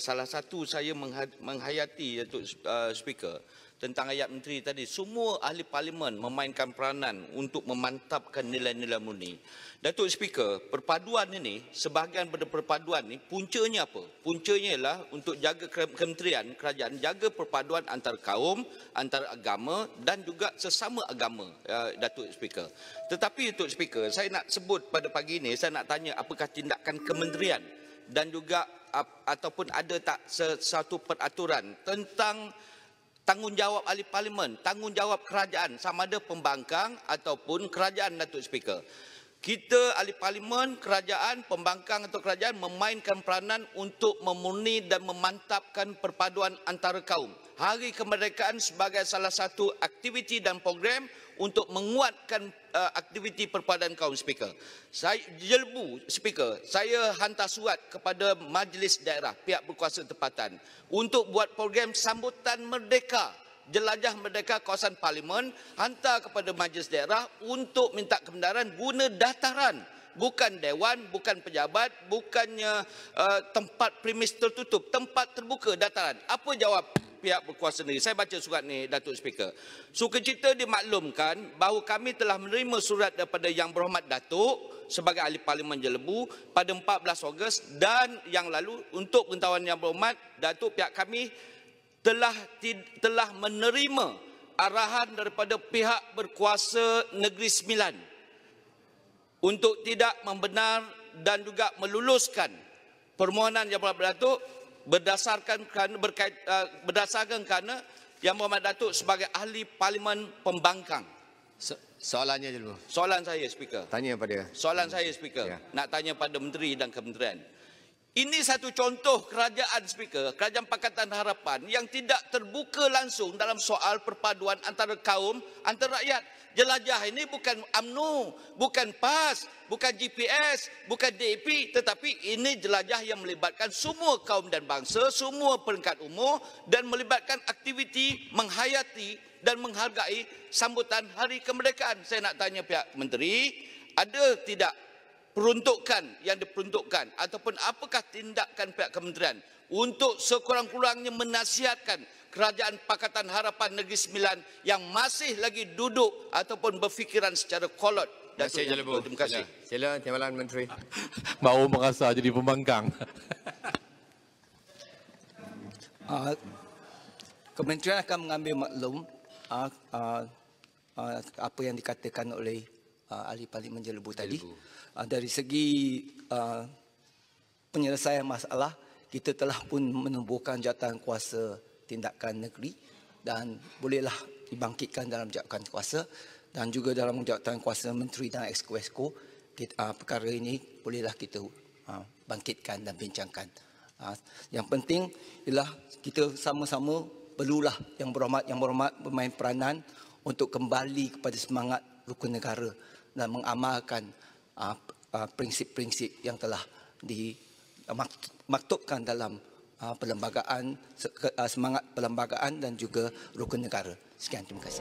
salah satu saya menghayati Datuk Speaker tentang ayat menteri tadi, semua ahli parlimen memainkan peranan untuk memantapkan nilai-nilai murni. Datuk Speaker, perpaduan ini, sebahagian pada perpaduan ini, puncanya apa? Puncanya ialah untuk jaga kementerian, kerajaan, jaga perpaduan antar kaum, antar agama dan juga sesama agama, Datuk Speaker. Tetapi Datuk Speaker, saya nak sebut pada pagi ini, saya nak tanya apakah tindakan kementerian dan juga ataupun ada tak sesuatu peraturan tentang tanggungjawab ahli parlimen, tanggungjawab kerajaan, sama ada pembangkang ataupun kerajaan, Datuk Speaker. Kita ahli parlimen, kerajaan, pembangkang atau kerajaan memainkan peranan untuk memurni dan memantapkan perpaduan antara kaum. Hari Kemerdekaan sebagai salah satu aktiviti dan program untuk menguatkan aktiviti perpaduan kaum, Speaker. Saya Jelebu, Speaker, saya hantar surat kepada majlis daerah, pihak berkuasa tempatan untuk buat program sambutan merdeka, jelajah merdeka kawasan parlimen, hantar kepada majlis daerah untuk minta kebenaran guna dataran, bukan dewan, bukan pejabat, bukannya tempat premis tertutup, tempat terbuka, dataran. Apa jawab pihak berkuasa negeri? Saya baca surat ni, Datuk Speaker. Sukacita dimaklumkan bahawa kami telah menerima surat daripada Yang Berhormat Datuk sebagai ahli parlimen Jelebu pada 14 Ogos dan yang lalu. Untuk pengetahuan Yang Berhormat Datuk, pihak kami telah menerima arahan daripada pihak berkuasa Negeri Sembilan untuk tidak membenar dan juga meluluskan permohonan Yang Berhormat Datuk berdasarkan kerana Yang Berhormat Datuk sebagai ahli parlimen pembangkang. Soalannya dulu. Soalan saya, Speaker. Tanya pada. Soalan saya, Speaker. Ya. Nak tanya pada menteri dan kementerian. Ini satu contoh kerajaan, Speaker, Kerajaan Pakatan Harapan yang tidak terbuka langsung dalam soal perpaduan antara kaum, antara rakyat. Jelajah ini bukan UMNO, bukan PAS, bukan GPS, bukan DAP, tetapi ini jelajah yang melibatkan semua kaum dan bangsa, semua peringkat umur dan melibatkan aktiviti menghayati dan menghargai sambutan Hari Kemerdekaan. Saya nak tanya pihak menteri, ada tidak peruntukan yang diperuntukkan ataupun apakah tindakan pihak kementerian untuk sekurang-kurangnya menasihatkan Kerajaan Pakatan Harapan Negeri Sembilan yang masih lagi duduk ataupun berfikiran secara kolot. Terima kasih. Sila Timbalan Menteri. Baru merasa jadi pembangkang. Kementerian akan mengambil maklum apa yang dikatakan oleh ahli parlimen Jelebu tadi. Dari segi penyelesaian masalah, kita telah pun menubuhkan jawatan kuasa tindakan negeri dan bolehlah dibangkitkan dalam jawatan kuasa dan juga dalam jawatan kuasa menteri dan exco perkara ini bolehlah kita bangkitkan dan bincangkan. Yang penting ialah kita sama-sama perlulah yang berhormat bermain peranan untuk kembali kepada semangat rukun negara dan mengamalkan prinsip-prinsip yang telah dimaktubkan dalam perlembagaan, semangat perlembagaan dan juga rukun negara. Sekian, terima kasih.